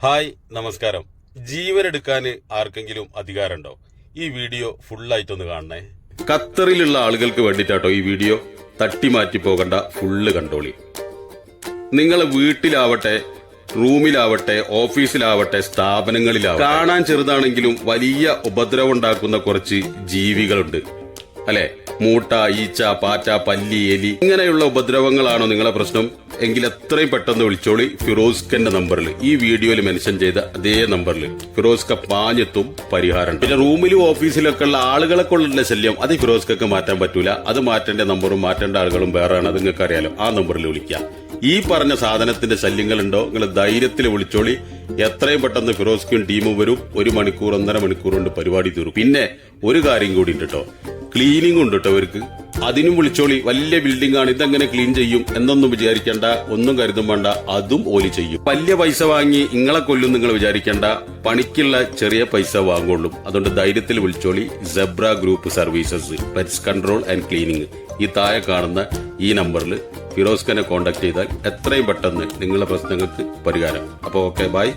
Hi നമസ്കാരം. ജീവനെടുക്കാൻ ആർക്കെങ്കിലും അധികാരമുണ്ടോ? ഈ വീഡിയോ ഫുള്ളായിട്ടൊന്ന് കാണണേ. ഖത്തറിലുള്ള ആളുകൾക്ക് വേണ്ടിയിട്ടാട്ടോ ഈ വീഡിയോ. തട്ടിമാറ്റി പോകണ്ട, ഫുള്ള് കണ്ടോളി. നിങ്ങളെ വീട്ടിലാവട്ടെ, റൂമിലാവട്ടെ, ഓഫീസിലാവട്ടെ, സ്ഥാപനങ്ങളിലാവട്ടെ, കാണാൻ ചെറുതാണെങ്കിലും വലിയ ഉപദ്രവം ഉണ്ടാക്കുന്ന കുറച്ച് ജീവികളുണ്ട് അല്ലെ? മൂട്ട, ഈച്ച, പാറ്റ, പല്ലി, എലി ഇങ്ങനെയുള്ള ഉപദ്രവങ്ങളാണോ നിങ്ങളെ പ്രശ്നം? എങ്കിൽ എത്രയും പെട്ടെന്ന് വിളിച്ചോളി ഫിറോസ്ഖന്റെ നമ്പറിൽ, ഈ വീഡിയോയിൽ മെൻഷൻ ചെയ്ത അതേ നമ്പറിൽ. ഫിറോസ്ഖ പാഞ്ഞെത്തും, പരിഹാരം. പിന്നെ റൂമിലും ഓഫീസിലൊക്കെ ഉള്ള ആളുകളെ കൊണ്ടുള്ള ശല്യം അത് ഫിറോസ്ഖക്ക് മാറ്റാൻ പറ്റൂല. അത് മാറ്റേണ്ട നമ്പറും മാറ്റേണ്ട ആളുകളും വേറെയാണ്, അത് നിങ്ങൾക്ക് അറിയാലോ. ആ നമ്പറിൽ വിളിക്കാം. ഈ പറഞ്ഞ സാധനത്തിന്റെ ശല്യങ്ങളുണ്ടോ നിങ്ങൾ ധൈര്യത്തിൽ വിളിച്ചോളി. എത്രയും പെട്ടെന്ന് ഫിറോസ്ഖും ടീമും വരും. 1 മണിക്കൂർ 1.5 മണിക്കൂർ കൊണ്ട് പരിപാടി തീരും. പിന്നെ ഒരു കാര്യം കൂടി ഉണ്ട് കേട്ടോ, ക്ലീനിങ് ഉണ്ട് കേട്ടോ അവർക്ക്. അതിനും വിളിച്ചോളി. വലിയ ബിൽഡിംഗ് ആണ്, ഇതെങ്ങനെ ക്ലീൻ ചെയ്യും എന്നൊന്നും വിചാരിക്കേണ്ട, ഒന്നും കരുതും വേണ്ട, അതും ഓലി ചെയ്യും. വലിയ പൈസ വാങ്ങി ഇങ്ങളെ കൊല്ലും നിങ്ങൾ വിചാരിക്കേണ്ട, പണിക്കുള്ള ചെറിയ പൈസ വാങ്ങുള്ളൂ. അതുകൊണ്ട് ധൈര്യത്തിൽ വിളിച്ചോളി. സെബ്ര ഗ്രൂപ്പ് സർവീസസ്, പെറ്റ്സ് കൺട്രോൾ ആൻഡ് ക്ലീനിങ്. ഈ താഴെ കാണുന്ന ഈ നമ്പറിൽ ഫിറോസ്ഖനെ കോൺടാക്ട് ചെയ്താൽ എത്രയും പെട്ടെന്ന് നിങ്ങളുടെ പ്രശ്നങ്ങൾക്ക് പരിഹാരം. അപ്പോൾ ഓക്കെ, ബൈ.